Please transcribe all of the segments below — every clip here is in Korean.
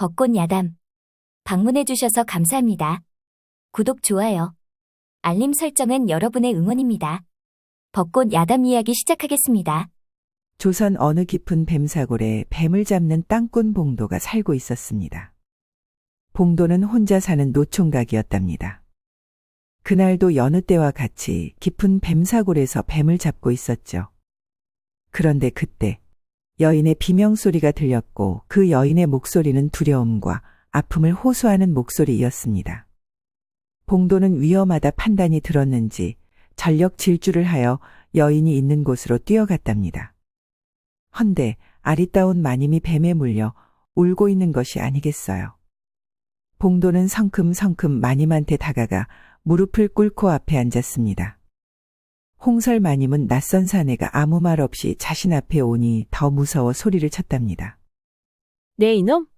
벚꽃 야담. 방문해주셔서 감사합니다. 구독, 좋아요, 알림 설정은 여러분의 응원입니다. 벚꽃 야담 이야기 시작하겠습니다. 조선 어느 깊은 뱀사골에 뱀을 잡는 땅꾼 봉도가 살고 있었습니다. 봉도는 혼자 사는 노총각이었답니다. 그날도 여느 때와 같이 깊은 뱀사골에서 뱀을 잡고 있었죠. 그런데 그때 여인의 비명소리가 들렸고 그 여인의 목소리는 두려움과 아픔을 호소하는 목소리였습니다. 봉도는 위험하다 판단이 들었는지 전력 질주를 하여 여인이 있는 곳으로 뛰어갔답니다. 헌데 아리따운 마님이 뱀에 물려 울고 있는 것이 아니겠어요. 봉도는 성큼성큼 마님한테 다가가 무릎을 꿇고 앞에 앉았습니다. 홍설 마님은 낯선 사내가 아무 말 없이 자신 앞에 오니 더 무서워 소리를 쳤답니다. 네 이놈?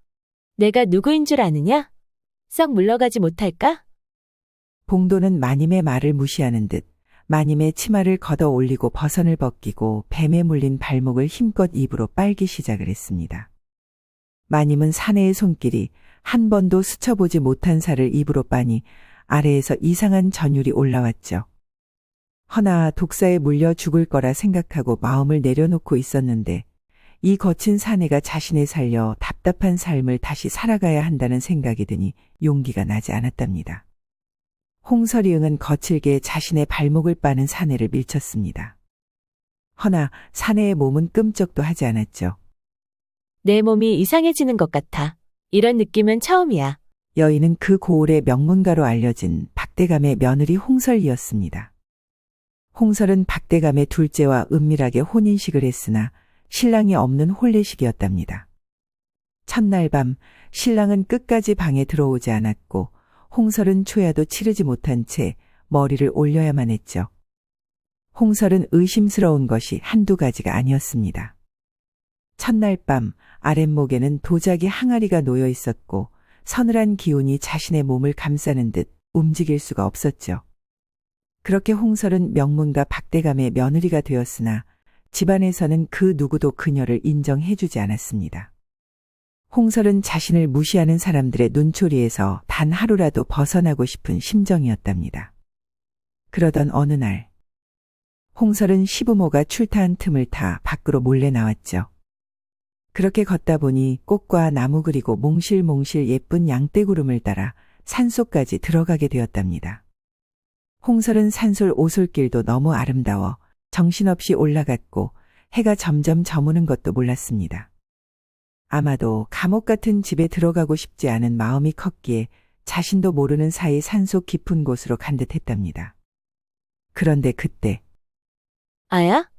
내가 누구인 줄 아느냐? 썩 물러가지 못할까? 봉도는 마님의 말을 무시하는 듯 마님의 치마를 걷어 올리고 버선을 벗기고 뱀에 물린 발목을 힘껏 입으로 빨기 시작을 했습니다. 마님은 사내의 손길이 한 번도 스쳐보지 못한 살을 입으로 빠니 아래에서 이상한 전율이 올라왔죠. 허나 독사에 물려 죽을 거라 생각하고 마음을 내려놓고 있었는데 이 거친 사내가 자신을 살려 답답한 삶을 다시 살아가야 한다는 생각이 드니 용기가 나지 않았답니다. 홍서리응은 거칠게 자신의 발목을 빠는 사내를 밀쳤습니다. 허나 사내의 몸은 끔찍도 하지 않았죠. 내 몸이 이상해지는 것 같아. 이런 느낌은 처음이야. 여인은 그 고을의 명문가로 알려진 박대감의 며느리 홍설이었습니다. 홍설은 박대감의 둘째와 은밀하게 혼인식을 했으나 신랑이 없는 혼례식이었답니다. 첫날 밤 신랑은 끝까지 방에 들어오지 않았고 홍설은 초야도 치르지 못한 채 머리를 올려야만 했죠. 홍설은 의심스러운 것이 한두 가지가 아니었습니다. 첫날 밤 아랫목에는 도자기 항아리가 놓여 있었고 서늘한 기운이 자신의 몸을 감싸는 듯 움직일 수가 없었죠. 그렇게 홍설은 명문가 박대감의 며느리가 되었으나 집안에서는 그 누구도 그녀를 인정해주지 않았습니다. 홍설은 자신을 무시하는 사람들의 눈초리에서 단 하루라도 벗어나고 싶은 심정이었답니다. 그러던 어느 날 홍설은 시부모가 출타한 틈을 타 밖으로 몰래 나왔죠. 그렇게 걷다 보니 꽃과 나무 그리고 몽실몽실 예쁜 양떼구름을 따라 산속까지 들어가게 되었답니다. 홍설은 산솔 오솔길도 너무 아름다워 정신없이 올라갔고 해가 점점 저무는 것도 몰랐습니다. 아마도 감옥 같은 집에 들어가고 싶지 않은 마음이 컸기에 자신도 모르는 사이 산속 깊은 곳으로 간 듯했답니다. 그런데 그때 아야?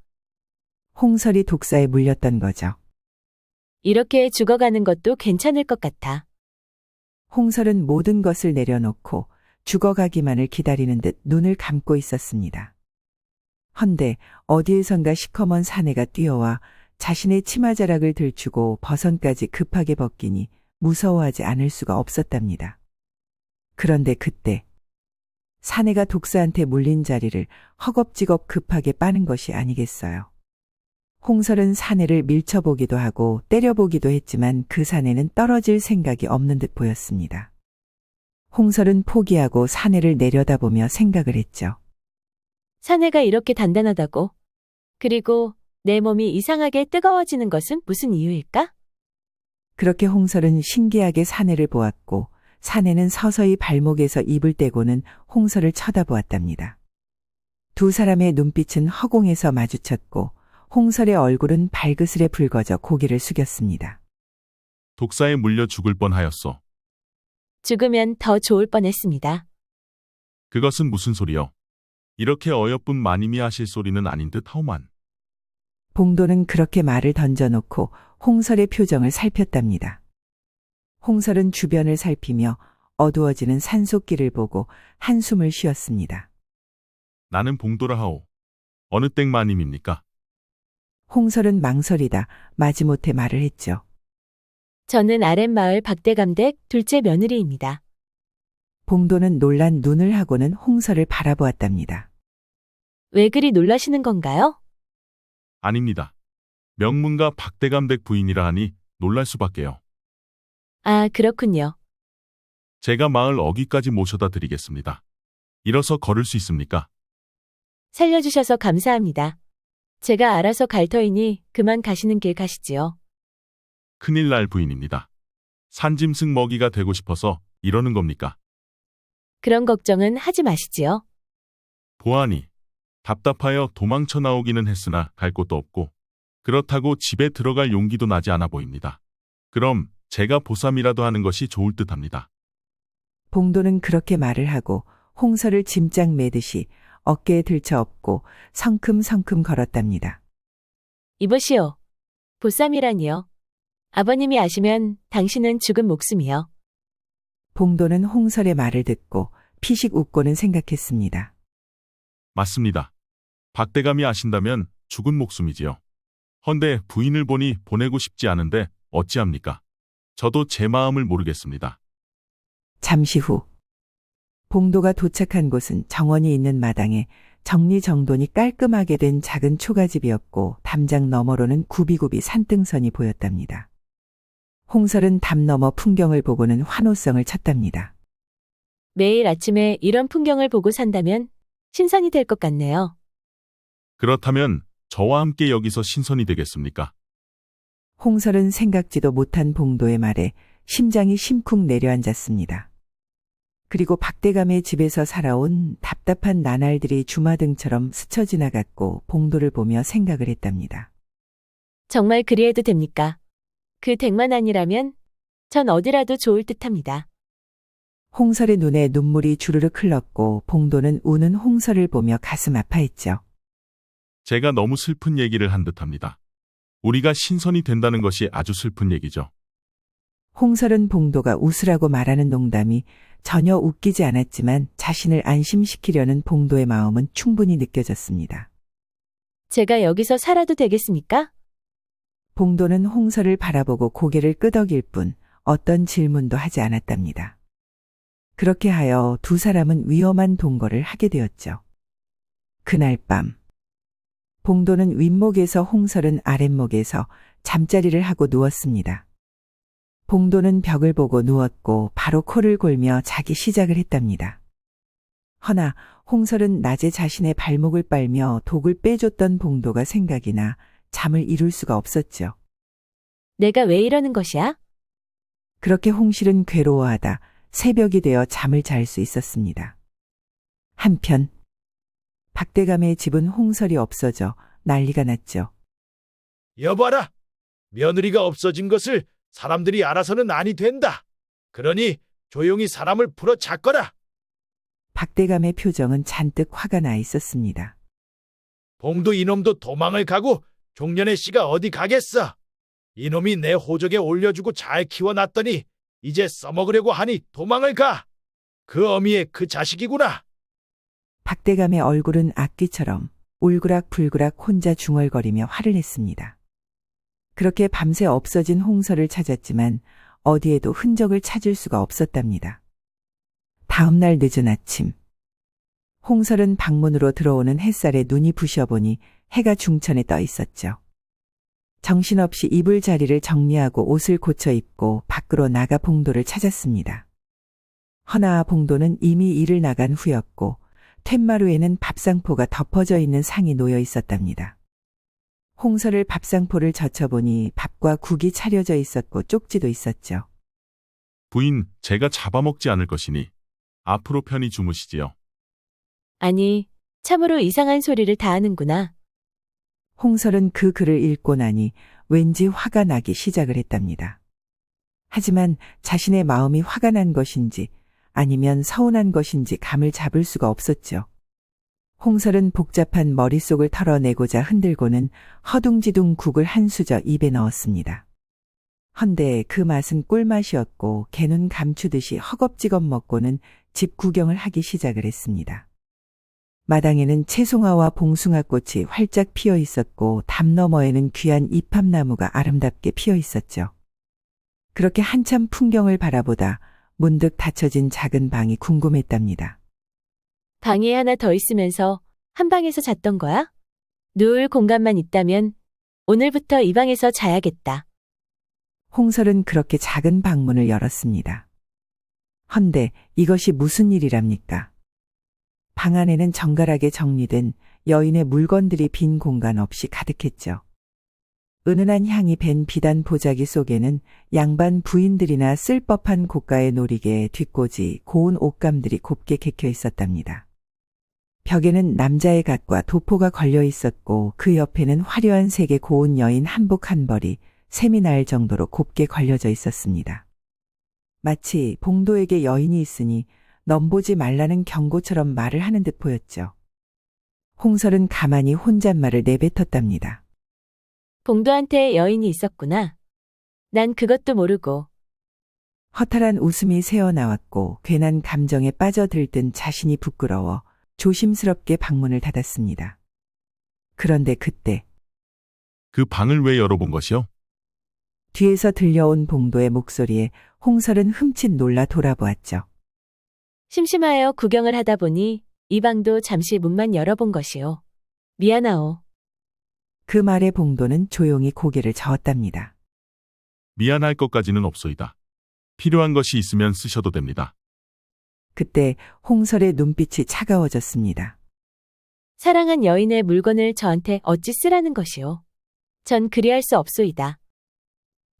홍설이 독사에 물렸던 거죠. 이렇게 죽어가는 것도 괜찮을 것 같아. 홍설은 모든 것을 내려놓고 죽어가기만을 기다리는 듯 눈을 감고 있었습니다. 헌데 어디에선가 시커먼 사내가 뛰어와 자신의 치마자락을 들추고 버선까지 급하게 벗기니 무서워하지 않을 수가 없었답니다. 그런데 그때 사내가 독사한테 물린 자리를 허겁지겁 급하게 빠는 것이 아니겠어요. 홍설은 사내를 밀쳐보기도 하고 때려보기도 했지만 그 사내는 떨어질 생각이 없는 듯 보였습니다. 홍설은 포기하고 사내를 내려다보며 생각을 했죠. 사내가 이렇게 단단하다고. 그리고 내 몸이 이상하게 뜨거워지는 것은 무슨 이유일까? 그렇게 홍설은 신기하게 사내를 보았고 사내는 서서히 발목에서 입을 떼고는 홍설을 쳐다보았답니다. 두 사람의 눈빛은 허공에서 마주쳤고 홍설의 얼굴은 발그스레 붉어져 고개를 숙였습니다. 독사에 물려 죽을 뻔하였소. 죽으면 더 좋을 뻔했습니다. 그것은 무슨 소리요? 이렇게 어여쁜 마님이 하실 소리는 아닌 듯 하오만. 봉도는 그렇게 말을 던져놓고 홍설의 표정을 살폈답니다. 홍설은 주변을 살피며 어두워지는 산속길을 보고 한숨을 쉬었습니다. 나는 봉도라 하오. 어느 땡 마님입니까? 홍설은 망설이다 마지못해 말을 했죠. 저는 아랫마을 박대감댁 둘째 며느리입니다. 봉도는 놀란 눈을 하고는 홍설을 바라보았답니다. 왜 그리 놀라시는 건가요? 아닙니다. 명문가 박대감댁 부인이라 하니 놀랄 수밖에요. 아, 그렇군요. 제가 마을 어귀까지 모셔다 드리겠습니다. 일어서 걸을 수 있습니까? 살려주셔서 감사합니다. 제가 알아서 갈 터이니 그만 가시는 길 가시지요. 큰일 날 부인입니다. 산짐승 먹이가 되고 싶어서 이러는 겁니까? 그런 걱정은 하지 마시지요. 보아니, 답답하여 도망쳐 나오기는 했으나 갈 곳도 없고 그렇다고 집에 들어갈 용기도 나지 않아 보입니다. 그럼 제가 보쌈이라도 하는 것이 좋을 듯합니다. 봉도는 그렇게 말을 하고 홍서를 짐짝 매듯이 어깨에 들쳐 업고 성큼성큼 걸었답니다. 이보시오. 보쌈이라니요. 아버님이 아시면 당신은 죽은 목숨이요. 봉도는 홍설의 말을 듣고 피식 웃고는 생각했습니다. 맞습니다. 박대감이 아신다면 죽은 목숨이지요. 헌데 부인을 보니 보내고 싶지 않은데 어찌합니까? 저도 제 마음을 모르겠습니다. 잠시 후 봉도가 도착한 곳은 정원이 있는 마당에 정리정돈이 깔끔하게 된 작은 초가집이었고 담장 너머로는 굽이굽이 산등선이 보였답니다. 홍설은 담 너머 풍경을 보고는 환호성을 쳤답니다. 매일 아침에 이런 풍경을 보고 산다면 신선이 될 것 같네요. 그렇다면 저와 함께 여기서 신선이 되겠습니까? 홍설은 생각지도 못한 봉도의 말에 심장이 심쿵 내려앉았습니다. 그리고 박대감의 집에서 살아온 답답한 나날들이 주마등처럼 스쳐 지나갔고 봉도를 보며 생각을 했답니다. 정말 그리해도 됩니까? 그 댁만 아니라면 전 어디라도 좋을 듯합니다. 홍설의 눈에 눈물이 주르륵 흘렀고 봉도는 우는 홍설을 보며 가슴 아파했죠. 제가 너무 슬픈 얘기를 한 듯합니다. 우리가 신선이 된다는 것이 아주 슬픈 얘기죠. 홍설은 봉도가 웃으라고 말하는 농담이 전혀 웃기지 않았지만 자신을 안심시키려는 봉도의 마음은 충분히 느껴졌습니다. 제가 여기서 살아도 되겠습니까? 봉도는 홍설을 바라보고 고개를 끄덕일 뿐 어떤 질문도 하지 않았답니다. 그렇게 하여 두 사람은 위험한 동거를 하게 되었죠. 그날 밤 봉도는 윗목에서 홍설은 아랫목에서 잠자리를 하고 누웠습니다. 봉도는 벽을 보고 누웠고 바로 코를 골며 자기 시작을 했답니다. 허나 홍설은 낮에 자신의 발목을 빨며 독을 빼줬던 봉도가 생각이 나 잠을 이룰 수가 없었죠. 내가 왜 이러는 것이야? 그렇게 홍실은 괴로워하다 새벽이 되어 잠을 잘 수 있었습니다. 한편 박대감의 집은 홍설이 없어져 난리가 났죠. 여봐라. 며느리가 없어진 것을 사람들이 알아서는 아니 된다. 그러니 조용히 사람을 풀어 잡거라. 박대감의 표정은 잔뜩 화가 나 있었습니다. 봉도 이놈도 도망을 가고 종년의 씨가 어디 가겠어. 이놈이 내 호적에 올려주고 잘 키워놨더니 이제 써먹으려고 하니 도망을 가. 그 어미의 그 자식이구나. 박대감의 얼굴은 악기처럼 울그락불그락 혼자 중얼거리며 화를 냈습니다. 그렇게 밤새 없어진 홍설을 찾았지만 어디에도 흔적을 찾을 수가 없었답니다. 다음 날 늦은 아침 홍설은 방문으로 들어오는 햇살에 눈이 부셔보니 해가 중천에 떠 있었죠. 정신없이 이불 자리를 정리하고 옷을 고쳐 입고 밖으로 나가 봉도를 찾았습니다. 허나 봉도는 이미 일을 나간 후였고 툇마루에는 밥상포가 덮어져 있는 상이 놓여 있었답니다. 홍설을 밥상포를 젖혀보니 밥과 국이 차려져 있었고 쪽지도 있었죠. 부인, 제가 잡아먹지 않을 것이니 앞으로 편히 주무시지요. 아니, 참으로 이상한 소리를 다 하는구나. 홍설은 그 글을 읽고 나니 왠지 화가 나기 시작을 했답니다. 하지만 자신의 마음이 화가 난 것인지 아니면 서운한 것인지 감을 잡을 수가 없었죠. 홍설은 복잡한 머릿속을 털어내고자 흔들고는 허둥지둥 국을 한 수저 입에 넣었습니다. 헌데 그 맛은 꿀맛이었고 개눈 감추듯이 허겁지겁 먹고는 집 구경을 하기 시작을 했습니다. 마당에는 채송화와 봉숭아 꽃이 활짝 피어 있었고 담 너머에는 귀한 이팝나무가 아름답게 피어 있었죠. 그렇게 한참 풍경을 바라보다 문득 닫혀진 작은 방이 궁금했답니다. 방에 하나 더 있으면서 한 방에서 잤던 거야? 누울 공간만 있다면 오늘부터 이 방에서 자야겠다. 홍설은 그렇게 작은 방문을 열었습니다. 헌데 이것이 무슨 일이랍니까? 방 안에는 정갈하게 정리된 여인의 물건들이 빈 공간 없이 가득했죠. 은은한 향이 밴 비단 보자기 속에는 양반 부인들이나 쓸 법한 고가의 놀이개, 뒷꽂이, 고운 옷감들이 곱게 개켜 있었답니다. 벽에는 남자의 갓과 도포가 걸려 있었고 그 옆에는 화려한 색의 고운 여인 한복 한 벌이 샘이 날 정도로 곱게 걸려져 있었습니다. 마치 봉도에게 여인이 있으니 넘보지 말라는 경고처럼 말을 하는 듯 보였죠. 홍설은 가만히 혼잣말을 내뱉었답니다. 봉도한테 여인이 있었구나. 난 그것도 모르고. 허탈한 웃음이 새어나왔고 괜한 감정에 빠져들든 자신이 부끄러워 조심스럽게 방문을 닫았습니다. 그런데 그때 그 방을 왜 열어본 것이요? 뒤에서 들려온 봉도의 목소리에 홍설은 흠칫 놀라 돌아보았죠. 심심하여 구경을 하다 보니 이 방도 잠시 문만 열어본 것이요. 미안하오. 그 말에 봉도는 조용히 고개를 저었답니다. 미안할 것까지는 없소이다. 필요한 것이 있으면 쓰셔도 됩니다. 그때 홍설의 눈빛이 차가워졌습니다. 사랑한 여인의 물건을 저한테 어찌 쓰라는 것이오. 전 그리할 수 없소이다.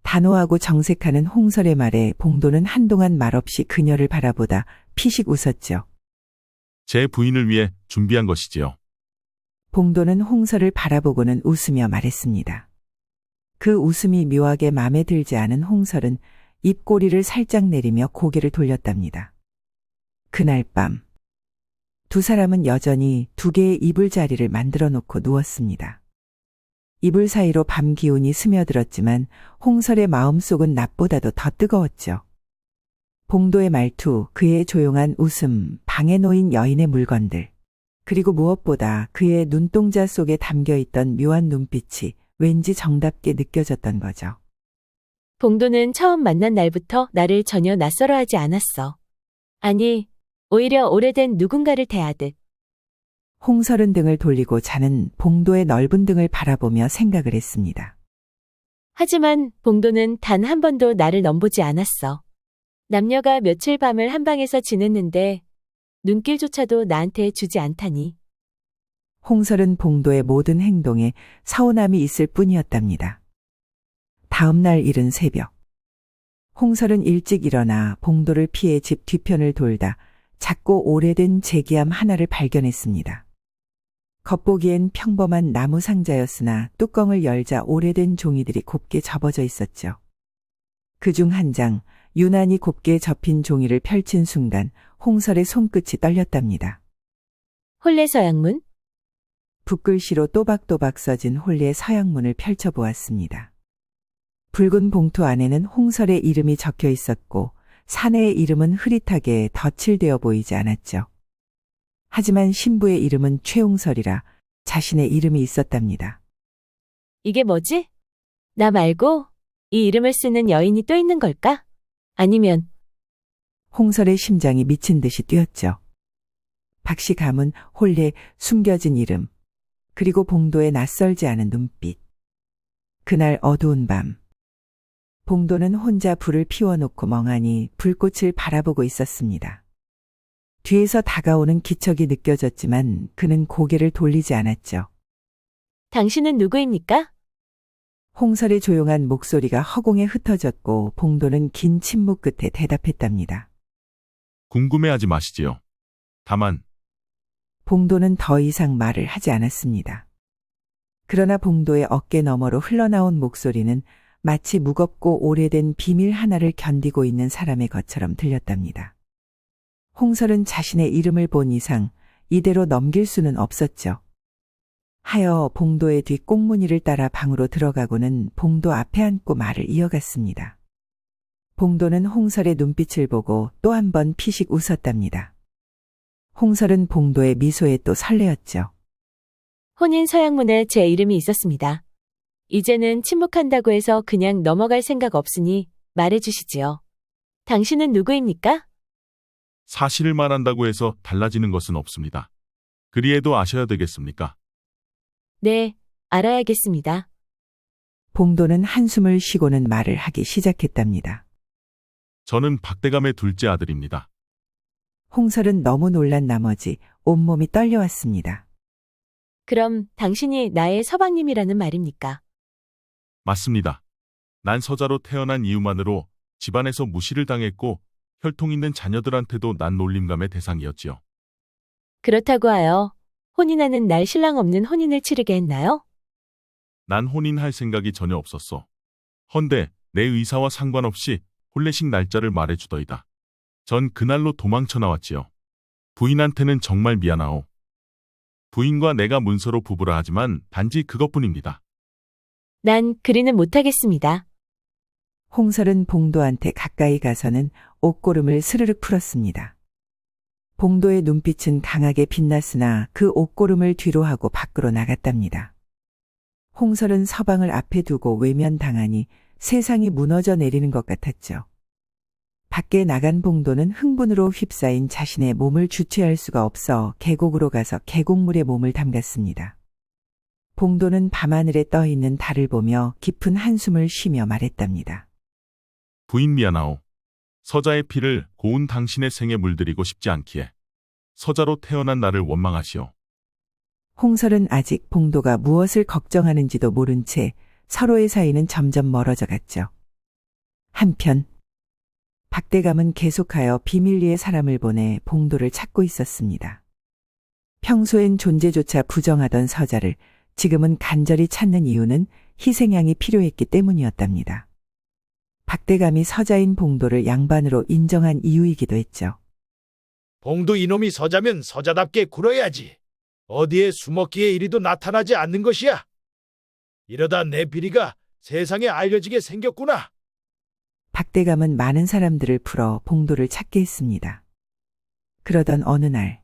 단호하고 정색하는 홍설의 말에 봉도는 한동안 말없이 그녀를 바라보다 피식 웃었죠. 제 부인을 위해 준비한 것이지요. 봉도는 홍설을 바라보고는 웃으며 말했습니다. 그 웃음이 묘하게 마음에 들지 않은 홍설은 입꼬리를 살짝 내리며 고개를 돌렸답니다. 그날 밤 두 사람은 여전히 두 개의 이불 자리를 만들어 놓고 누웠습니다. 이불 사이로 밤 기운이 스며들었지만 홍설의 마음속은 낮보다도 더 뜨거웠죠. 봉도의 말투, 그의 조용한 웃음, 방에 놓인 여인의 물건들, 그리고 무엇보다 그의 눈동자 속에 담겨있던 묘한 눈빛이 왠지 정답게 느껴졌던 거죠. 봉도는 처음 만난 날부터 나를 전혀 낯설어하지 않았어. 아니, 오히려 오래된 누군가를 대하듯. 홍설은 등을 돌리고 자는 봉도의 넓은 등을 바라보며 생각을 했습니다. 하지만 봉도는 단 한 번도 나를 넘보지 않았어. 남녀가 며칠 밤을 한 방에서 지냈는데 눈길조차도 나한테 주지 않다니. 홍설은 봉도의 모든 행동에 서운함이 있을 뿐이었답니다. 다음 날 이른 새벽. 홍설은 일찍 일어나 봉도를 피해 집 뒤편을 돌다 작고 오래된 제기암 하나를 발견했습니다. 겉보기엔 평범한 나무 상자였으나 뚜껑을 열자 오래된 종이들이 곱게 접어져 있었죠. 그중 한 장, 유난히 곱게 접힌 종이를 펼친 순간 홍설의 손끝이 떨렸답니다. 홀레 서양문? 붓글씨로 또박또박 써진 홀리의 서양문을 펼쳐보았습니다. 붉은 봉투 안에는 홍설의 이름이 적혀 있었고 사내의 이름은 흐릿하게 덧칠되어 보이지 않았죠. 하지만 신부의 이름은 최홍설이라 자신의 이름이 있었답니다. 이게 뭐지? 나 말고 이 이름을 쓰는 여인이 또 있는 걸까? 아니면 홍설의 심장이 미친 듯이 뛰었죠. 박씨 가문, 홀레, 숨겨진 이름, 그리고 봉도의 낯설지 않은 눈빛. 그날 어두운 밤. 봉도는 혼자 불을 피워놓고 멍하니 불꽃을 바라보고 있었습니다. 뒤에서 다가오는 기척이 느껴졌지만 그는 고개를 돌리지 않았죠. 당신은 누구입니까? 홍설의 조용한 목소리가 허공에 흩어졌고 봉도는 긴 침묵 끝에 대답했답니다. 궁금해하지 마시지요. 다만 봉도는 더 이상 말을 하지 않았습니다. 그러나 봉도의 어깨 너머로 흘러나온 목소리는 마치 무겁고 오래된 비밀 하나를 견디고 있는 사람의 것처럼 들렸답니다. 홍설은 자신의 이름을 본 이상 이대로 넘길 수는 없었죠. 하여 봉도의 뒤 꽁무니를 따라 방으로 들어가고는 봉도 앞에 앉고 말을 이어갔습니다. 봉도는 홍설의 눈빛을 보고 또 한 번 피식 웃었답니다. 홍설은 봉도의 미소에 또 설레었죠. 혼인 서양문에 제 이름이 있었습니다. 이제는 침묵한다고 해서 그냥 넘어갈 생각 없으니 말해주시지요. 당신은 누구입니까? 사실을 말한다고 해서 달라지는 것은 없습니다. 그리해도 아셔야 되겠습니까? 네, 알아야겠습니다. 봉도는 한숨을 쉬고는 말을 하기 시작했답니다. 저는 박대감의 둘째 아들입니다. 홍설은 너무 놀란 나머지 온몸이 떨려왔습니다. 그럼 당신이 나의 서방님이라는 말입니까? 맞습니다. 난 서자로 태어난 이유만으로 집안에서 무시를 당했고 혈통 있는 자녀들한테도 난 놀림감의 대상이었지요. 그렇다고 하여 혼인하는 날 신랑 없는 혼인을 치르게 했나요? 난 혼인할 생각이 전혀 없었어. 헌데 내 의사와 상관없이 혼례식 날짜를 말해주더이다. 전 그날로 도망쳐 나왔지요. 부인한테는 정말 미안하오. 부인과 내가 문서로 부부라 하지만 단지 그것뿐입니다. 난 그리는 못하겠습니다. 홍설은 봉도한테 가까이 가서는 옷고름을 스르륵 풀었습니다. 봉도의 눈빛은 강하게 빛났으나 그 옷고름을 뒤로 하고 밖으로 나갔답니다. 홍설은 서방을 앞에 두고 외면당하니 세상이 무너져 내리는 것 같았죠. 밖에 나간 봉도는 흥분으로 휩싸인 자신의 몸을 주체할 수가 없어 계곡으로 가서 계곡물에 몸을 담갔습니다. 봉도는 밤하늘에 떠 있는 달을 보며 깊은 한숨을 쉬며 말했답니다. 부인 미안하오. 서자의 피를 고운 당신의 생에 물들이고 싶지 않기에 서자로 태어난 나를 원망하시오. 홍설은 아직 봉도가 무엇을 걱정하는지도 모른 채 서로의 사이는 점점 멀어져 갔죠. 한편 박대감은 계속하여 비밀리에 사람을 보내 봉도를 찾고 있었습니다. 평소엔 존재조차 부정하던 서자를 지금은 간절히 찾는 이유는 희생양이 필요했기 때문이었답니다. 박대감이 서자인 봉도를 양반으로 인정한 이유이기도 했죠. 봉도 이놈이 서자면 서자답게 굴어야지. 어디에 숨었기에 이리도 나타나지 않는 것이야. 이러다 내 비리가 세상에 알려지게 생겼구나. 박대감은 많은 사람들을 풀어 봉도를 찾게 했습니다. 그러던 어느 날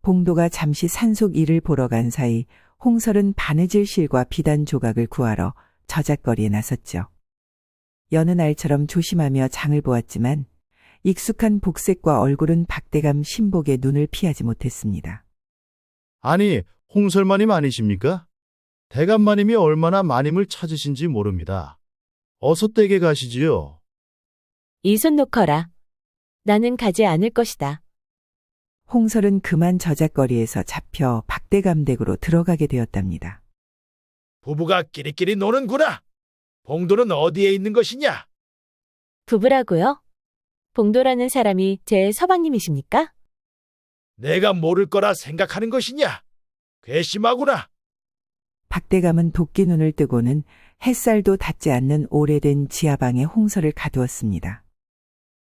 봉도가 잠시 산속 일을 보러 간 사이 홍설은 바느질 실과 비단 조각을 구하러 저잣거리에 나섰죠. 여느 날처럼 조심하며 장을 보았지만 익숙한 복색과 얼굴은 박대감 신복의 눈을 피하지 못했습니다. 아니, 홍설마님 아니십니까? 대감마님이 얼마나 마님을 찾으신지 모릅니다. 어서 댁에 가시지요. 이 손 놓거라. 나는 가지 않을 것이다. 홍설은 그만 저잣거리에서 잡혀 박대감 댁으로 들어가게 되었답니다. 부부가 끼리끼리 노는구나. 봉도는 어디에 있는 것이냐? 부부라고요? 봉도라는 사람이 제 서방님이십니까? 내가 모를 거라 생각하는 것이냐? 괘씸하구나. 박대감은 도끼 눈을 뜨고는 햇살도 닿지 않는 오래된 지하방에 홍설을 가두었습니다.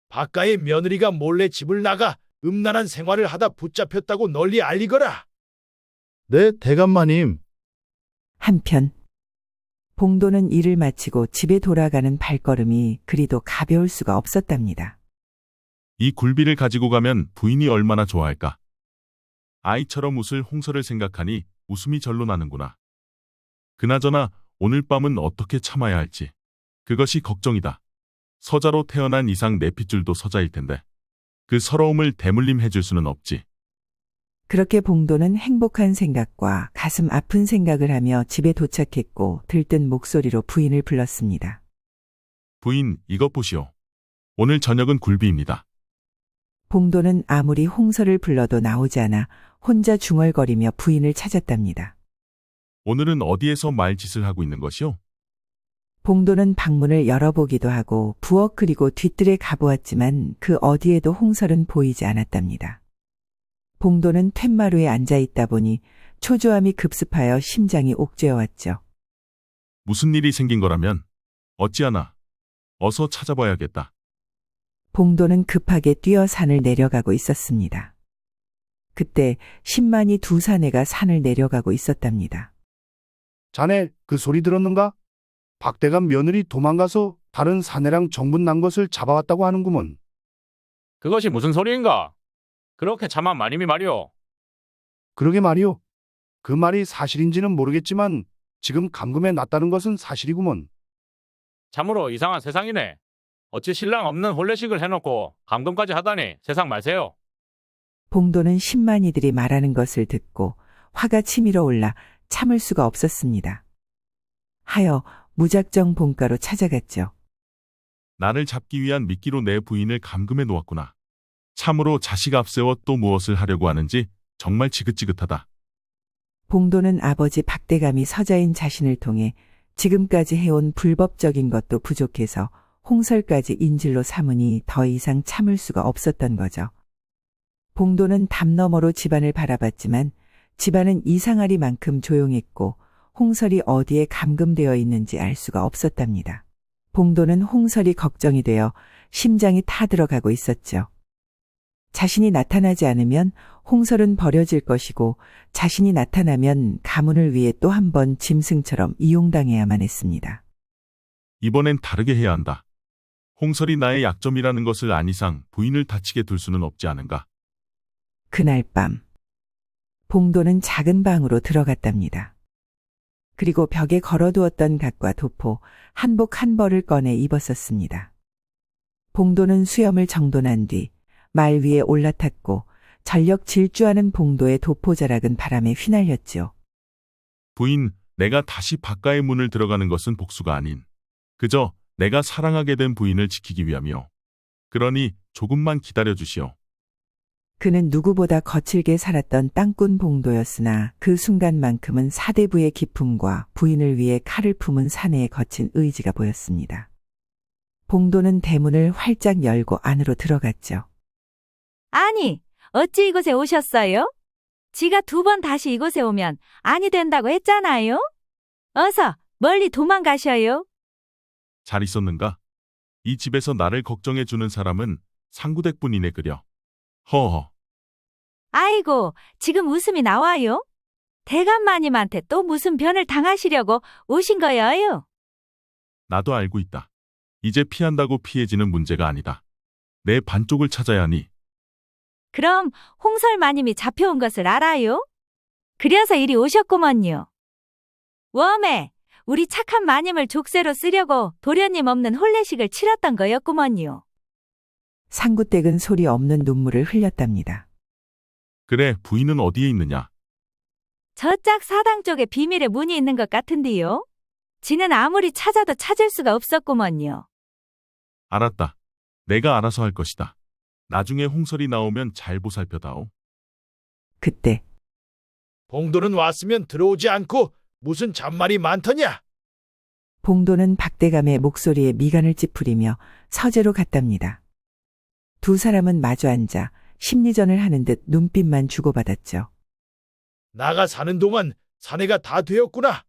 바깥의 며느리가 몰래 집을 나가 음란한 생활을 하다 붙잡혔다고 널리 알리거라. 네, 대감마님. 한편 봉도는 일을 마치고 집에 돌아가는 발걸음이 그리도 가벼울 수가 없었답니다. 이 굴비를 가지고 가면 부인이 얼마나 좋아할까. 아이처럼 웃을 홍설을 생각하니 웃음이 절로 나는구나. 그나저나 오늘 밤은 어떻게 참아야 할지. 그것이 걱정이다. 서자로 태어난 이상 내 핏줄도 서자일 텐데. 그 서러움을 대물림 해줄 수는 없지. 그렇게 봉도는 행복한 생각과 가슴 아픈 생각을 하며 집에 도착했고 들뜬 목소리로 부인을 불렀습니다. 부인, 이것 보시오. 오늘 저녁은 굴비입니다. 봉도는 아무리 홍설을 불러도 나오지 않아 혼자 중얼거리며 부인을 찾았답니다. 오늘은 어디에서 말짓을 하고 있는 것이오? 봉도는 방문을 열어보기도 하고 부엌 그리고 뒤뜰에 가보았지만 그 어디에도 홍설은 보이지 않았답니다. 봉도는 툇마루에 앉아있다 보니 초조함이 급습하여 심장이 옥죄어왔죠. 무슨 일이 생긴 거라면 어찌하나 어서 찾아봐야겠다. 봉도는 급하게 뛰어 산을 내려가고 있었습니다. 그때 10만이 두 사내가 산을 내려가고 있었답니다. 자네 그 소리 들었는가? 박대감 며느리 도망가서 다른 사내랑 정분 난 것을 잡아왔다고 하는구먼. 그것이 무슨 소리인가? 그렇게 참한 마님이 말이오. 그러게 말이오. 그 말이 사실인지는 모르겠지만 지금 감금해 놨다는 것은 사실이구먼. 참으로 이상한 세상이네. 어찌 신랑 없는 혼례식을 해놓고 감금까지 하다니 세상 말세요. 봉도는 10만이들이 말하는 것을 듣고 화가 치밀어 올라 참을 수가 없었습니다. 하여 무작정 본가로 찾아갔죠. 나를 잡기 위한 미끼로 내 부인을 감금해 놓았구나. 참으로 자식 앞세워 또 무엇을 하려고 하는지 정말 지긋지긋하다. 봉도는 아버지 박대감이 서자인 자신을 통해 지금까지 해온 불법적인 것도 부족해서 홍설까지 인질로 삼으니 더 이상 참을 수가 없었던 거죠. 봉도는 담 너머로 집안을 바라봤지만 집안은 이상하리만큼 조용했고 홍설이 어디에 감금되어 있는지 알 수가 없었답니다. 봉도는 홍설이 걱정이 되어 심장이 타들어가고 있었죠. 자신이 나타나지 않으면 홍설은 버려질 것이고 자신이 나타나면 가문을 위해 또 한 번 짐승처럼 이용당해야만 했습니다. 이번엔 다르게 해야 한다. 홍설이 나의 약점이라는 것을 안 이상 부인을 다치게 둘 수는 없지 않은가. 그날 밤 봉도는 작은 방으로 들어갔답니다. 그리고 벽에 걸어두었던 갓과 도포, 한복 한 벌을 꺼내 입었었습니다. 봉도는 수염을 정돈한 뒤 말 위에 올라탔고 전력 질주하는 봉도의 도포자락은 바람에 휘날렸죠. 부인, 내가 다시 바깥의 문을 들어가는 것은 복수가 아닌 그저 내가 사랑하게 된 부인을 지키기 위함이오. 그러니 조금만 기다려 주시오. 그는 누구보다 거칠게 살았던 땅꾼 봉도였으나 그 순간만큼은 사대부의 기품과 부인을 위해 칼을 품은 사내의 거친 의지가 보였습니다. 봉도는 대문을 활짝 열고 안으로 들어갔죠. 아니, 어찌 이곳에 오셨어요? 지가 2번 다시 이곳에 오면 아니 된다고 했잖아요? 어서 멀리 도망가셔요. 잘 있었는가? 이 집에서 나를 걱정해 주는 사람은 상구댁뿐이네 그려. 허허. 아이고, 지금 웃음이 나와요? 대감마님한테 또 무슨 변을 당하시려고 오신 거예요? 나도 알고 있다. 이제 피한다고 피해지는 문제가 아니다. 내 반쪽을 찾아야 하니. 그럼 홍설마님이 잡혀온 것을 알아요? 그래서 이리 오셨구먼요. 웜에 우리 착한 마님을 족쇄로 쓰려고 도련님 없는 혼례식을 치렀던 거였구먼요. 상구댁은 소리 없는 눈물을 흘렸답니다. 그래, 부인은 어디에 있느냐? 저짝 사당 쪽에 비밀의 문이 있는 것 같은데요. 지는 아무리 찾아도 찾을 수가 없었구먼요. 알았다. 내가 알아서 할 것이다. 나중에 홍설이 나오면 잘 보살펴다오. 그때 봉도는 왔으면 들어오지 않고 무슨 잔말이 많더냐? 봉도는 박대감의 목소리에 미간을 찌푸리며 서재로 갔답니다. 두 사람은 마주 앉아 심리전을 하는 듯 눈빛만 주고받았죠. 나가 사는 동안 사내가 다 되었구나.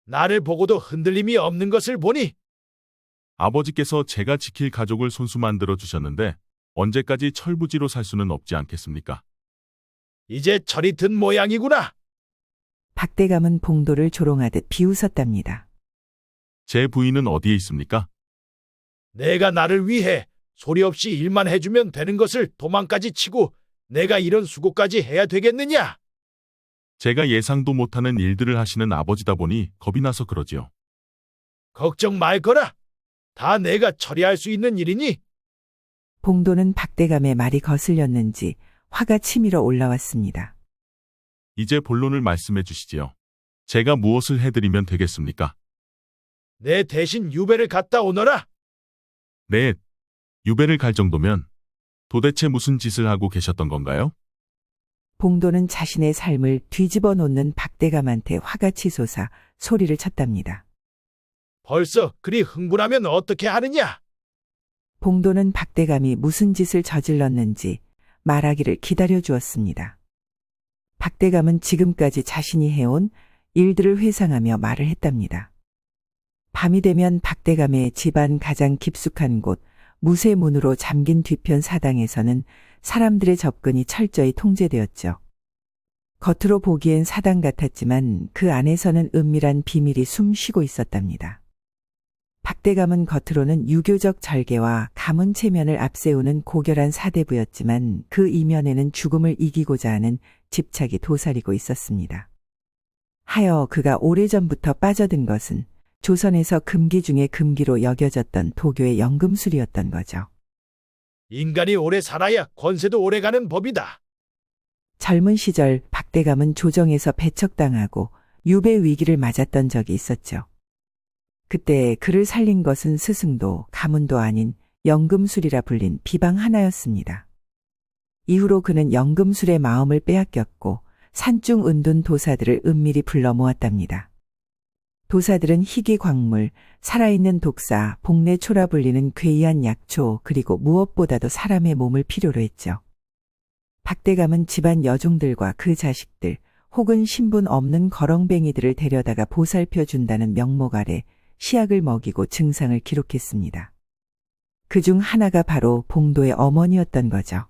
나를 보고도 흔들림이 없는 것을 보니 아버지께서 제가 지킬 가족을 손수 만들어 주셨는데 언제까지 철부지로 살 수는 없지 않겠습니까? 이제 철이 든 모양이구나. 박대감은 봉도를 조롱하듯 비웃었답니다. 제 부인은 어디에 있습니까? 내가 나를 위해 소리 없이 일만 해주면 되는 것을 도망까지 치고 내가 이런 수고까지 해야 되겠느냐? 제가 예상도 못하는 일들을 하시는 아버지다 보니 겁이 나서 그러지요. 걱정 말 거라. 다 내가 처리할 수 있는 일이니 봉도는 박대감의 말이 거슬렸는지 화가 치밀어 올라왔습니다. 이제 본론을 말씀해 주시지요. 제가 무엇을 해드리면 되겠습니까? 내 대신 유배를 갔다 오너라. 네, 유배를 갈 정도면 도대체 무슨 짓을 하고 계셨던 건가요? 봉도는 자신의 삶을 뒤집어 놓는 박대감한테 화가 치솟아 소리를 쳤답니다. 벌써 그리 흥분하면 어떻게 하느냐? 봉도는 박대감이 무슨 짓을 저질렀는지 말하기를 기다려 주었습니다. 박대감은 지금까지 자신이 해온 일들을 회상하며 말을 했답니다. 밤이 되면 박대감의 집안 가장 깊숙한 곳 무쇠문으로 잠긴 뒤편 사당에서는 사람들의 접근이 철저히 통제되었죠. 겉으로 보기엔 사당 같았지만 그 안에서는 은밀한 비밀이 숨쉬고 있었답니다. 박대감은 겉으로는 유교적 절개와 가문 체면을 앞세우는 고결한 사대부였지만 그 이면에는 죽음을 이기고자 하는 집착이 도사리고 있었습니다. 하여 그가 오래전부터 빠져든 것은 조선에서 금기 중에 금기로 여겨졌던 도교의 연금술이었던 거죠. 인간이 오래 살아야 권세도 오래가는 법이다. 젊은 시절 박대감은 조정에서 배척당하고 유배 위기를 맞았던 적이 있었죠. 그때 그를 살린 것은 스승도 가문도 아닌 영금술이라 불린 비방 하나였습니다. 이후로 그는 영금술의 마음을 빼앗겼고 산중 은둔 도사들을 은밀히 불러 모았답니다. 도사들은 희귀 광물, 살아있는 독사, 복내초라 불리는 괴이한 약초, 그리고 무엇보다도 사람의 몸을 필요로 했죠. 박대감은 집안 여종들과 그 자식들, 혹은 신분 없는 거렁뱅이들을 데려다가 보살펴 준다는 명목 아래 시약을 먹이고 증상을 기록했습니다. 그중 하나가 바로 봉도의 어머니였던 거죠.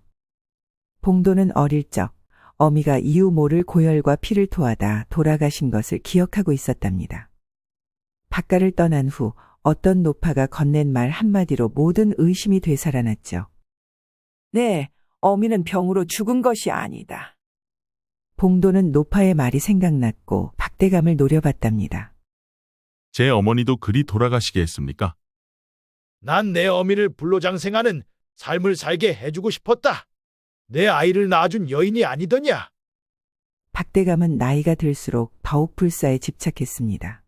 봉도는 어릴 적 어미가 이유 모를 고열과 피를 토하다 돌아가신 것을 기억하고 있었답니다. 박가를 떠난 후 어떤 노파가 건넨 말 한마디로 모든 의심이 되살아났죠. 네, 어미는 병으로 죽은 것이 아니다. 봉도는 노파의 말이 생각났고 박대감을 노려봤답니다. 제 어머니도 그리 돌아가시게 했습니까? 난 내 어미를 불로장생하는 삶을 살게 해주고 싶었다. 내 아이를 낳아준 여인이 아니더냐. 박대감은 나이가 들수록 더욱 불사에 집착했습니다.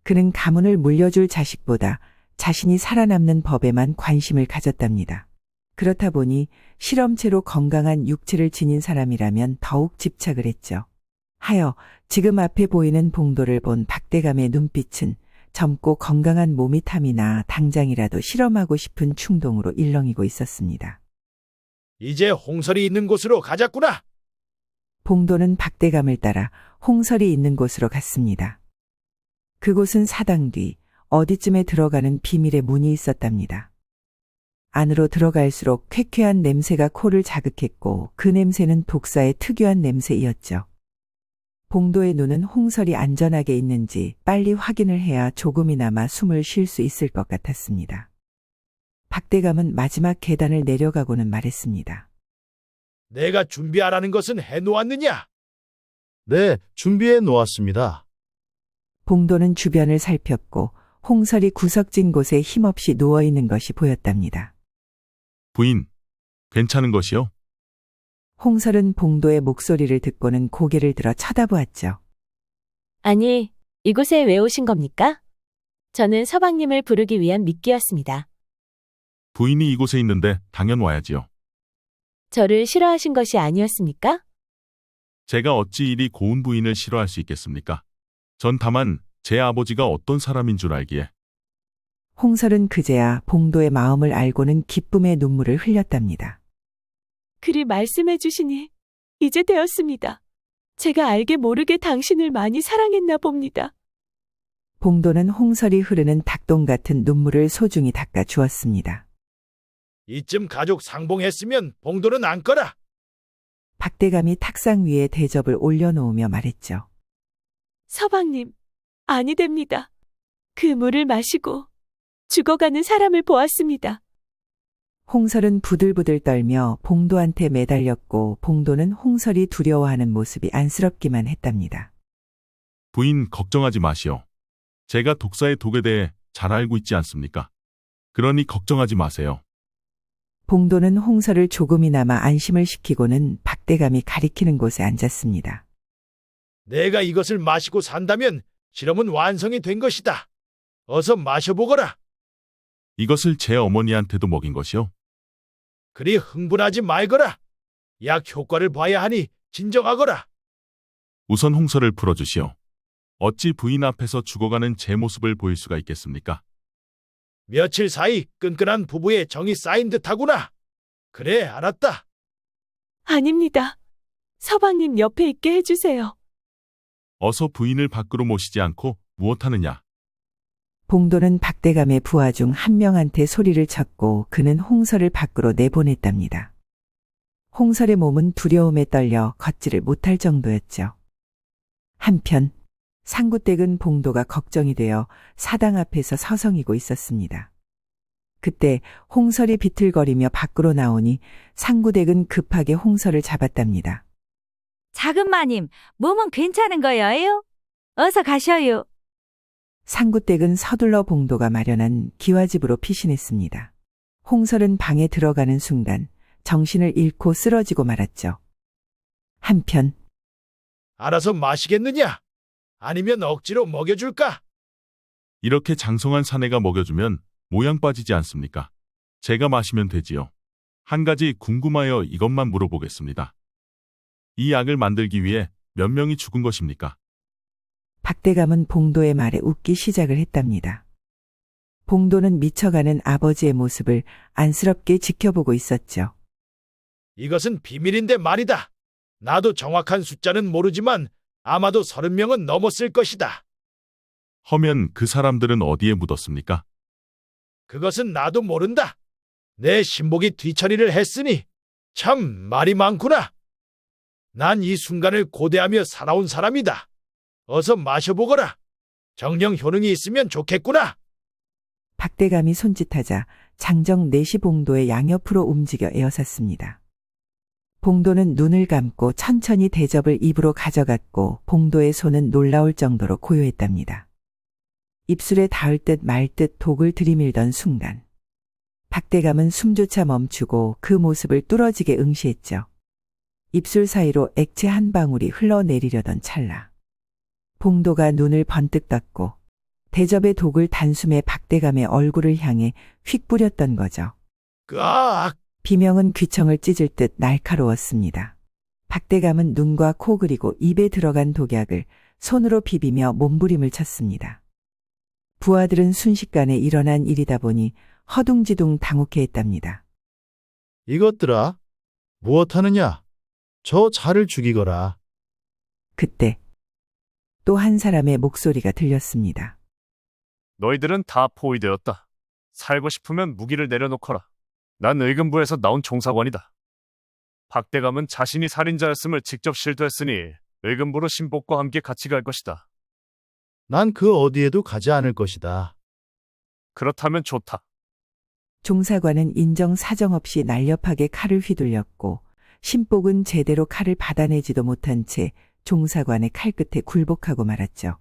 그는 가문을 물려줄 자식보다 자신이 살아남는 법에만 관심을 가졌답니다. 그렇다 보니 실험체로 건강한 육체를 지닌 사람이라면 더욱 집착을 했죠. 하여 지금 앞에 보이는 봉도를 본 박대감의 눈빛은 젊고 건강한 몸이 탐이나 당장이라도 실험하고 싶은 충동으로 일렁이고 있었습니다. 이제 홍설이 있는 곳으로 가자꾸나. 봉도는 박대감을 따라 홍설이 있는 곳으로 갔습니다. 그곳은 사당 뒤 어디쯤에 들어가는 비밀의 문이 있었답니다. 안으로 들어갈수록 쾌쾌한 냄새가 코를 자극했고 그 냄새는 독사의 특유한 냄새이었죠. 봉도의 눈은 홍설이 안전하게 있는지 빨리 확인을 해야 조금이나마 숨을 쉴 수 있을 것 같았습니다. 박대감은 마지막 계단을 내려가고는 말했습니다. 내가 준비하라는 것은 해놓았느냐? 네, 준비해 놓았습니다. 봉도는 주변을 살폈고 홍설이 구석진 곳에 힘없이 누워있는 것이 보였답니다. 부인, 괜찮은 것이요? 홍설은 봉도의 목소리를 듣고는 고개를 들어 쳐다보았죠. 아니, 이곳에 왜 오신 겁니까? 저는 서방님을 부르기 위한 미끼였습니다. 부인이 이곳에 있는데 당연 와야지요. 저를 싫어하신 것이 아니었습니까? 제가 어찌 이리 고운 부인을 싫어할 수 있겠습니까? 전 다만 제 아버지가 어떤 사람인 줄 알기에. 홍설은 그제야 봉도의 마음을 알고는 기쁨의 눈물을 흘렸답니다. 그리 말씀해 주시니 이제 되었습니다. 제가 알게 모르게 당신을 많이 사랑했나 봅니다. 봉도는 홍설이 흐르는 닭똥 같은 눈물을 소중히 닦아 주었습니다. 이쯤 가족 상봉했으면 봉도는 안 꺼라. 박대감이 탁상 위에 대접을 올려놓으며 말했죠. 서방님, 아니 됩니다. 그 물을 마시고 죽어가는 사람을 보았습니다. 홍설은 부들부들 떨며 봉도한테 매달렸고 봉도는 홍설이 두려워하는 모습이 안쓰럽기만 했답니다. 부인 걱정하지 마시오. 제가 독사의 독에 대해 잘 알고 있지 않습니까? 그러니 걱정하지 마세요. 봉도는 홍설을 조금이나마 안심을 시키고는 박대감이 가리키는 곳에 앉았습니다. 내가 이것을 마시고 산다면 실험은 완성이 된 것이다. 어서 마셔보거라. 이것을 제 어머니한테도 먹인 것이요? 그리 흥분하지 말거라. 약 효과를 봐야 하니 진정하거라. 우선 홍설을 풀어주시오. 어찌 부인 앞에서 죽어가는 제 모습을 보일 수가 있겠습니까? 며칠 사이 끈끈한 부부의 정이 쌓인 듯하구나. 그래, 알았다. 아닙니다. 서방님 옆에 있게 해주세요. 어서 부인을 밖으로 모시지 않고 무엇하느냐? 봉도는 박대감의 부하 중 한 명한테 소리를 쳤고 그는 홍설을 밖으로 내보냈답니다. 홍설의 몸은 두려움에 떨려 걷지를 못할 정도였죠. 한편 상구댁은 봉도가 걱정이 되어 사당 앞에서 서성이고 있었습니다. 그때 홍설이 비틀거리며 밖으로 나오니 상구댁은 급하게 홍설을 잡았답니다. 작은 마님, 몸은 괜찮은 거예요? 어서 가셔요. 상구댁은 서둘러 봉도가 마련한 기와집으로 피신했습니다. 홍설은 방에 들어가는 순간 정신을 잃고 쓰러지고 말았죠. 한편 알아서 마시겠느냐? 아니면 억지로 먹여줄까? 이렇게 장성한 사내가 먹여주면 모양 빠지지 않습니까? 제가 마시면 되지요. 한 가지 궁금하여 이것만 물어보겠습니다. 이 약을 만들기 위해 몇 명이 죽은 것입니까? 박대감은 봉도의 말에 웃기 시작을 했답니다. 봉도는 미쳐가는 아버지의 모습을 안쓰럽게 지켜보고 있었죠. 이것은 비밀인데 말이다. 나도 정확한 숫자는 모르지만 아마도 30명은 넘었을 것이다. 허면 그 사람들은 어디에 묻었습니까? 그것은 나도 모른다. 내 신복이 뒤처리를 했으니 참 말이 많구나. 난 이 순간을 고대하며 살아온 사람이다. 어서 마셔보거라. 정령 효능이 있으면 좋겠구나. 박대감이 손짓하자 장정 넷이 봉도의 양옆으로 움직여 에워쌌습니다. 봉도는 눈을 감고 천천히 대접을 입으로 가져갔고 봉도의 손은 놀라울 정도로 고요했답니다. 입술에 닿을 듯 말 듯 독을 들이밀던 순간 박대감은 숨조차 멈추고 그 모습을 뚫어지게 응시했죠. 입술 사이로 액체 한 방울이 흘러내리려던 찰나 봉도가 눈을 번뜩 떴고 대접의 독을 단숨에 박대감의 얼굴을 향해 휙 뿌렸던 거죠. 끄악! 비명은 귀청을 찢을 듯 날카로웠습니다. 박대감은 눈과 코 그리고 입에 들어간 독약을 손으로 비비며 몸부림을 쳤습니다. 부하들은 순식간에 일어난 일이다 보니 허둥지둥 당혹해했답니다. 이것들아, 무엇하느냐? 저 자를 죽이거라. 그때 또 한 사람의 목소리가 들렸습니다. 너희들은 다 포위되었다. 살고 싶으면 무기를 내려놓거라. 난 의금부에서 나온 종사관이다. 박대감은 자신이 살인자였음을 직접 실토했으니 의금부로 신복과 함께 같이 갈 것이다. 난 그 어디에도 가지 않을 것이다. 그렇다면 좋다. 종사관은 인정 사정 없이 날렵하게 칼을 휘둘렸고 신복은 제대로 칼을 받아내지도 못한 채 종사관의 칼끝에 굴복하고 말았죠.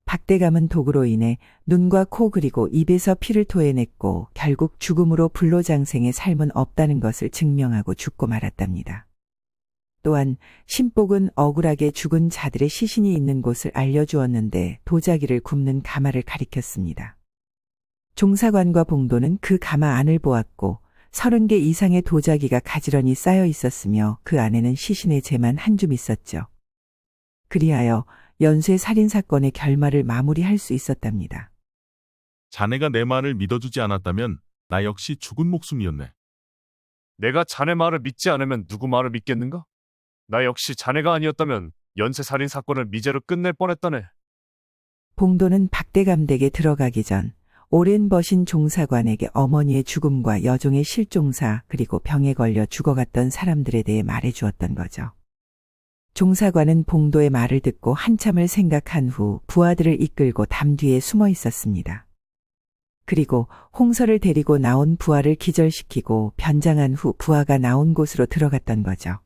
박대감은 독으로 인해 눈과 코 그리고 입에서 피를 토해냈고 결국 죽음으로 불로장생의 삶은 없다는 것을 증명하고 죽고 말았답니다. 또한 신복은 억울하게 죽은 자들의 시신이 있는 곳을 알려주었는데 도자기를 굽는 가마를 가리켰습니다. 종사관과 봉도는 그 가마 안을 보았고 30개 이상의 도자기가 가지런히 쌓여 있었으며 그 안에는 시신의 재만 한 줌 있었죠. 그리하여 연쇄 살인사건의 결말을 마무리할 수 있었답니다. 자네가 내 말을 믿어주지 않았다면 나 역시 죽은 목숨이었네. 내가 자네 말을 믿지 않으면 누구 말을 믿겠는가? 나 역시 자네가 아니었다면 연쇄살인 사건을 미제로 끝낼 뻔했다네. 봉도는 박대감 댁에 들어가기 전 오랜 버신 종사관에게 어머니의 죽음과 여종의 실종사 그리고 병에 걸려 죽어갔던 사람들에 대해 말해주었던 거죠. 종사관은 봉도의 말을 듣고 한참을 생각한 후 부하들을 이끌고 담 뒤에 숨어 있었습니다. 그리고 홍서를 데리고 나온 부하를 기절시키고 변장한 후 부하가 나온 곳으로 들어갔던 거죠.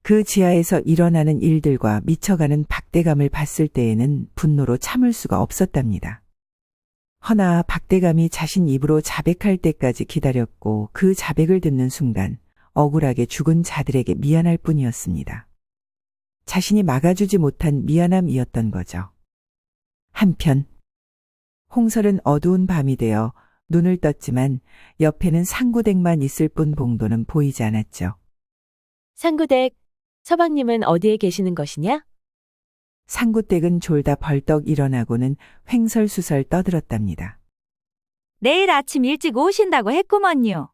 그 지하에서 일어나는 일들과 미쳐가는 박대감을 봤을 때에는 분노로 참을 수가 없었답니다. 허나 박대감이 자신 입으로 자백할 때까지 기다렸고 그 자백을 듣는 순간 억울하게 죽은 자들에게 미안할 뿐이었습니다. 자신이 막아주지 못한 미안함이었던 거죠. 한편 홍설은 어두운 밤이 되어 눈을 떴지만 옆에는 상구댁만 있을 뿐 봉도는 보이지 않았죠. 상구댁, 서방님은 어디에 계시는 것이냐? 상구댁은 졸다 벌떡 일어나고는 횡설수설 떠들었답니다. 내일 아침 일찍 오신다고 했구먼요.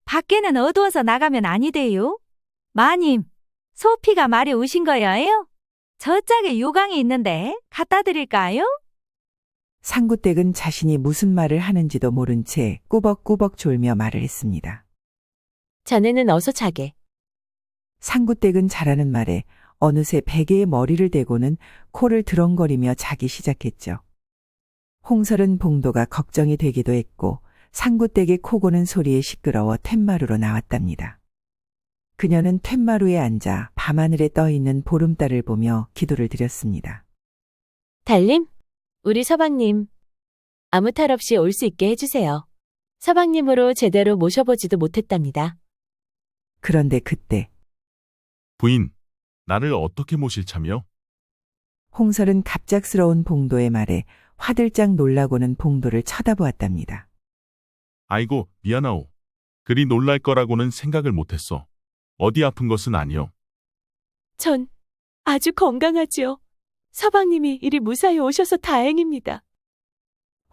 밖에는 어두워서 나가면 아니대요. 마님, 소피가 말이 오신 거예요? 저짝에 요강이 있는데 갖다 드릴까요? 상구댁은 자신이 무슨 말을 하는지도 모른 채 꾸벅꾸벅 졸며 말을 했습니다. 자네는 어서 자게. 상구댁은 잘하는 말에 어느새 베개에 머리를 대고는 코를 드렁거리며 자기 시작했죠. 홍설은 봉도가 걱정이 되기도 했고 상구댁의 코 고는 소리에 시끄러워 툇마루로 나왔답니다. 그녀는 툇마루에 앉아 밤하늘에 떠있는 보름달을 보며 기도를 드렸습니다. 달님, 우리 서방님, 아무 탈 없이 올 수 있게 해주세요. 서방님으로 제대로 모셔보지도 못했답니다. 그런데 그때 부인, 나를 어떻게 모실 참이요? 홍설은 갑작스러운 봉도의 말에 화들짝 놀라고는 봉도를 쳐다보았답니다. 아이고, 미안하오. 그리 놀랄 거라고는 생각을 못했어. 어디 아픈 것은 아니요. 전 아주 건강하지요. 서방님이 이리 무사히 오셔서 다행입니다.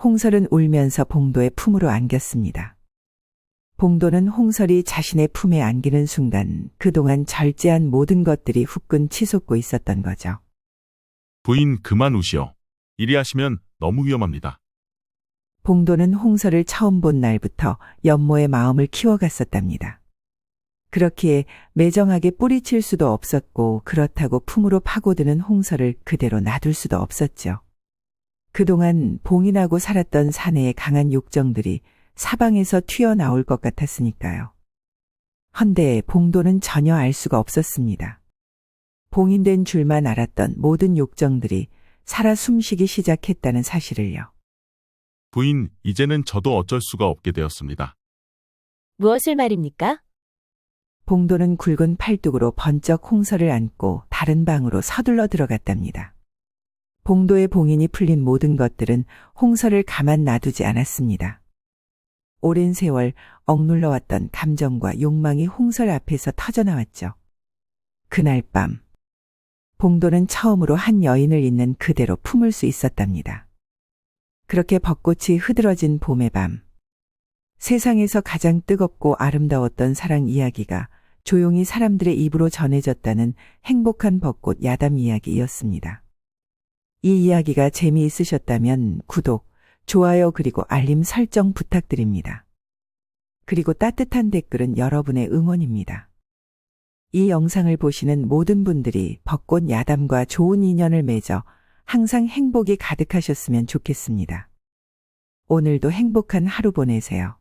홍설은 울면서 봉도의 품으로 안겼습니다. 봉도는 홍설이 자신의 품에 안기는 순간 그동안 절제한 모든 것들이 후끈 치솟고 있었던 거죠. 부인 그만 우시오. 이리 하시면 너무 위험합니다. 봉도는 홍설을 처음 본 날부터 연모의 마음을 키워갔었답니다. 그렇기에 매정하게 뿌리칠 수도 없었고 그렇다고 품으로 파고드는 홍설을 그대로 놔둘 수도 없었죠. 그동안 봉인하고 살았던 사내의 강한 욕정들이 사방에서 튀어나올 것 같았으니까요. 헌데 봉도는 전혀 알 수가 없었습니다. 봉인된 줄만 알았던 모든 욕정들이 살아 숨쉬기 시작했다는 사실을요. 부인, 이제는 저도 어쩔 수가 없게 되었습니다. 무엇을 말입니까? 봉도는 굵은 팔뚝으로 번쩍 홍설을 안고 다른 방으로 서둘러 들어갔답니다. 봉도의 봉인이 풀린 모든 것들은 홍설을 가만 놔두지 않았습니다. 오랜 세월 억눌러왔던 감정과 욕망이 홍설 앞에서 터져나왔죠. 그날 밤, 봉도는 처음으로 한 여인을 있는 그대로 품을 수 있었답니다. 그렇게 벚꽃이 흐드러진 봄의 밤, 세상에서 가장 뜨겁고 아름다웠던 사랑 이야기가 조용히 사람들의 입으로 전해졌다는 행복한 벚꽃 야담 이야기였습니다. 이 이야기가 재미있으셨다면 구독, 좋아요 그리고 알림 설정 부탁드립니다. 그리고 따뜻한 댓글은 여러분의 응원입니다. 이 영상을 보시는 모든 분들이 벚꽃 야담과 좋은 인연을 맺어 항상 행복이 가득하셨으면 좋겠습니다. 오늘도 행복한 하루 보내세요.